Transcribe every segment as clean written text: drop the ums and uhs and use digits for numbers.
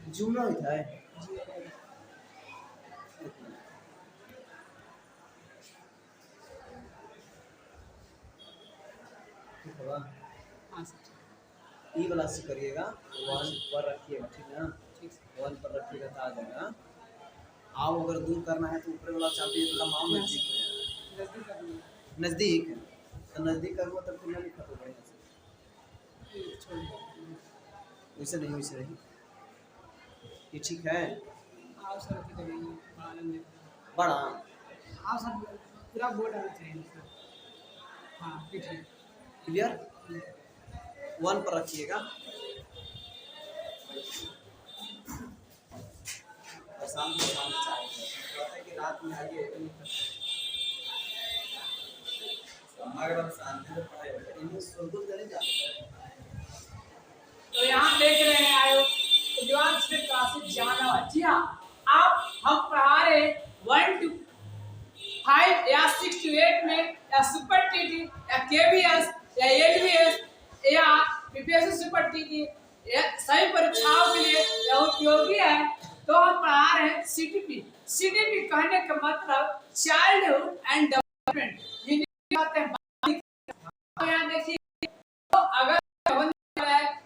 Zoom ना होता है ई वाला से करिएगा 1 पर रखिएगा, ठीक है ना? 1 पर रखिएगा तो आ जाएगा। आओ अगर दूर करना है तो ऊपर वाला चापिए तो माओ नजदीक नजदीक तो नजदीक करूँगा तब फिर ना लिखा तो बढ़िया से वैसे नहीं ये ठीक है। आओ सर बड़ा आओ सर पूरा बोर्ड आना चाहिए सर। हाँ ठीक है क्लियर। 1 पर रखिएगा और शाम को चाहिए कि रात में आइए तो यहाँ देख रहे हैं आयोग एडवांस में क्लासेस जाना हुआ। जी हाँ, आप हम पढ़ा रहे 1 to 5 या 6 to 8 में या सुपर टीटी या केवीएस या एलवीएस या बीपीएससी सुपर टीटी सभी परीक्षाओं के लिए यह उपयोगी है। तो हम पढ़ा रहे हैं सीटीपी। सीटीपी कहने का मतलब चाइल्डहुड एंड डेवलपमेंट। हिंदी में कहते हैं यहाँ देखिए, तो अगर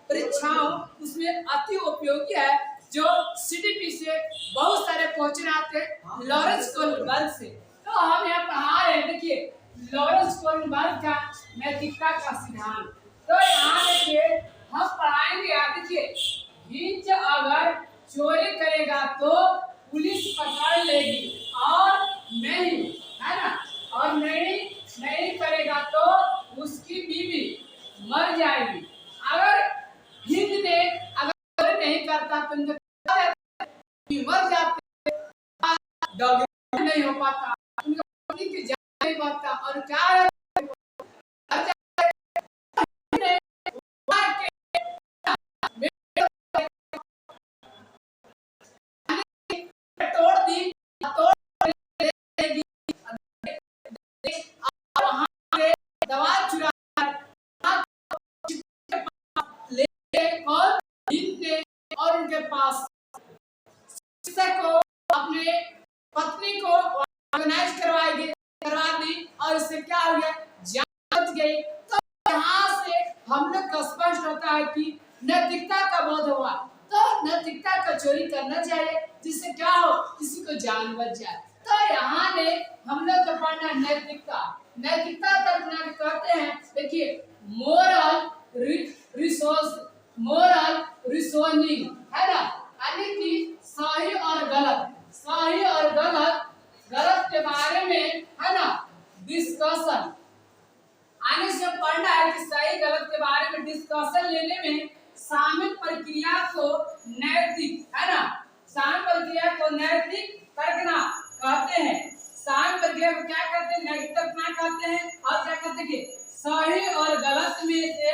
परीक्षाओं उसमें अति उपयोगी है। जो सीटीपी से बहुत सारे क्वेश्चन आते हैं लॉरेंस कोहलबर्ग से। तो हम यहाँ पढ़ा रहे हैं, देखिए लॉरेंस कोहलबर्ग का नैतिकता का सिद्धांत। तो यहाँ देखिए हम पढ़ाएंगे, याद देखिए हिंज अगर चोरी करेगा तो पुलिस पकड़ लेगी और नहीं, है ना, और नहीं करेगा तो उसकी बीवी मर जाएगी। अगर हिंद ने अगर नहीं करता तो मर जाते, नहीं हो पाता, उनका पत्नी की जान नहीं बचता और क्या दवा चुरा और उनके पास को अपने पत्नी को ऑर्गेनाइज करवा दी और इससे क्या हो गया, जान बच गई। तो यहाँ से हम लोग का स्पष्ट होता है कि नैतिकता का बोध हुआ। तो नैतिकता का चोरी करना चाहिए जिससे क्या हो, किसी को जान बच जाए। तो यहाँ ने हम लोग को पढ़ना नैतिकता। नैतिकता तर्कना कहते हैं, देखिए मोरल रिसोनिंग, है ना, यानी कि सही और गलत के बारे में, है ना, डिस्कशन। आने से पढ़ना है कि सही गलत के बारे में डिस्कशन लेने में शामिल प्रक्रिया को नैतिक, है ना, शामिल प्रक्रिया को नैतिक तर्कना कहते हैं। शामिल प्रक्रिया को क्या कहते हैं, नैतिक तर्कना कहते हैं। और क्या कहते हैं, सही और गलत में से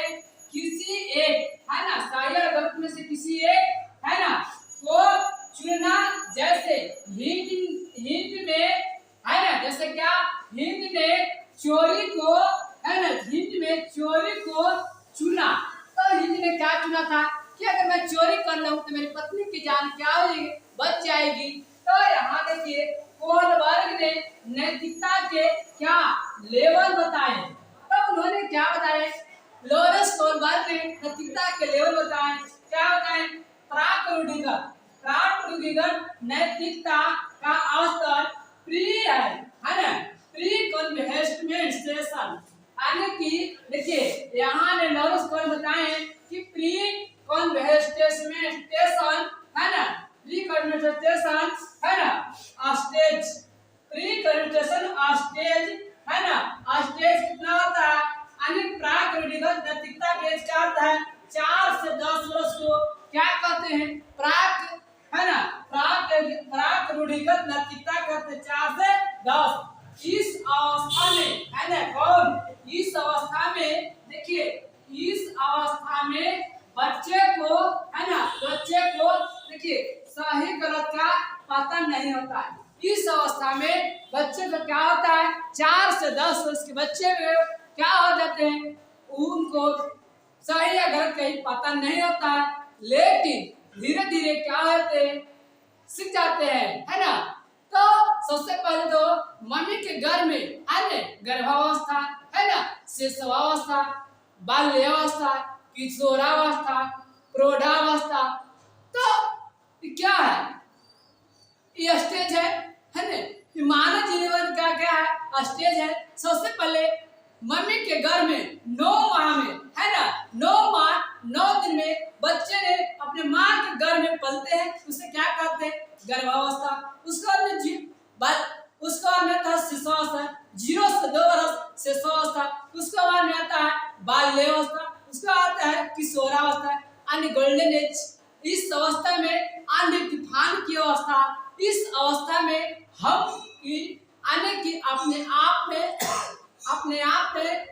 किसी एक, है ना, सही और गलत में से किसी एक, है ना, को चुनना। जैसे हिंद में, है ना, जैसे क्या हिंद ने चोरी को, है ना, हिंद में चोरी को चुना। तो हिंद ने क्या चुना था कि अगर मैं चोरी कर लूं तो मेरी पत्नी की जान क्या होगी, बच जाएगी। तो यहाँ देखिए कोहलबर्ग ने नैतिकता के क्या लेवल बताए। तो उन्होंने क्या बताए, लॉरेंस कोहलबर्ग ने नैतिकता के लेवल बताए। क्या बताए, प्राक-रूढ़िगत नैतिकता का स्तर प्री है ना, प्री कन्वेस्टेशन, यानी कि देखिए यहाँ ने लॉरेंस कोहलबर्ग बताए कि प्री कन्वेस्टेशन, है ना, प्री कन्वेस्टेशन, है ना, स्टेज, प्री कन्वेस्टेशन स्टेज, है ना, स्टेज कितना होता है, यानी प्राक-रूढ़िगत नैतिकता के क्या होता है, 4 से 10 वर्ष को क्या कहते हैं, प्राक, है ना, प्राक-रूढ़िगत नैतिकता कहते हैं 4 से 10। इस अवस्था में, है ना, कौन, इस अवस्था में देखिए, इस अवस्था में बच्चे को, है ना, बच्चे को देखिए सही गलत का पता नहीं होता है। इस अवस्था में बच्चे को क्या होता है, 4 से 10 वर्ष के बच्चे में क्या हो जाते हैं, उनको सही या गलत कहीं पता नहीं होता है, लेकिन धीरे धीरे क्या होते हैं, सीख जाते हैं, है ना। तो सबसे पहले तो मम्मी के गर्भ में है ना गर्भावस्था, है ना, शिशुवावस्था, बाल्यावस्था, किशोरावस्था, प्रौढ़ावस्था। तो ये क्या है, ये स्टेज है ना। ये मानव जीवन का क्या है, स्टेज है। सबसे पहले मम्मी के गर्भ में 9 माह में, है ना, 9 माह 9 दिन में बच्चे ने अपने माँ के गर्भ में पलते हैं, उसे क्या कहते हैं, गर्भावस्था। उसके बाद में आता है शिशुअवस्था, 0 से 2 वर्ष शिशुअवस्था। उसके बाद में आता है बाल्यावस्था, उसके बाद आता है किशोरावस्था यानी गोल्डन एज। इस अवस्था में आने तूफान की अवस्था, इस अवस्था में हम आने की अपने आप में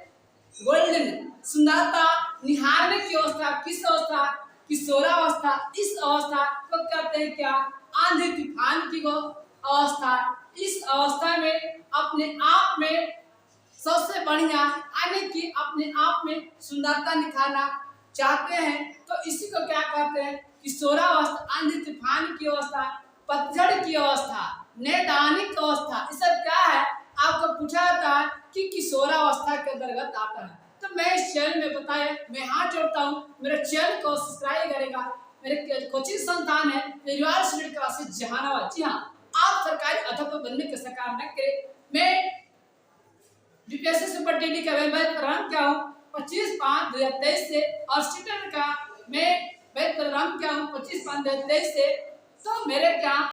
गोल्डन सुंदरता निहारने की अवस्था, किस अवस्था, किशोरावस्था। इस अवस्था को कहते हैं क्या, आंधी तूफान की अवस्था। इस अवस्था में अपने आप में सबसे बढ़िया आने की अपने आप में सुंदरता निखारना चाहते हैं, तो इसी को क्या कहते हैं, किशोरावस्था, आंधी तूफान की अवस्था, पतझड़ की अवस्था, नैदानिक अवस्था। ये सब क्या है, आपको पूछा जाता है कि किशोरावस्था के अंतर्गत आता है। तो मैं इस चैनल में बताया, मैं हाथ जोड़ता हूँ, मेरे चैनल को सब्सक्राइब करेगा। मेरे कोचिंग संस्थान है परिवार स्टूडेंट क्लासेस जहानाबाद। जी हाँ, आप सरकारी अध्यापक बनने के साकार न करें। मैं बीपीएससी सुपर टीटी का बैच प्रारंभ किया हूँ 25/5/2023 से, और सीटेट का मैं बैच प्रारंभ किया हूँ 25/5/2023 से। तो मेरे क्या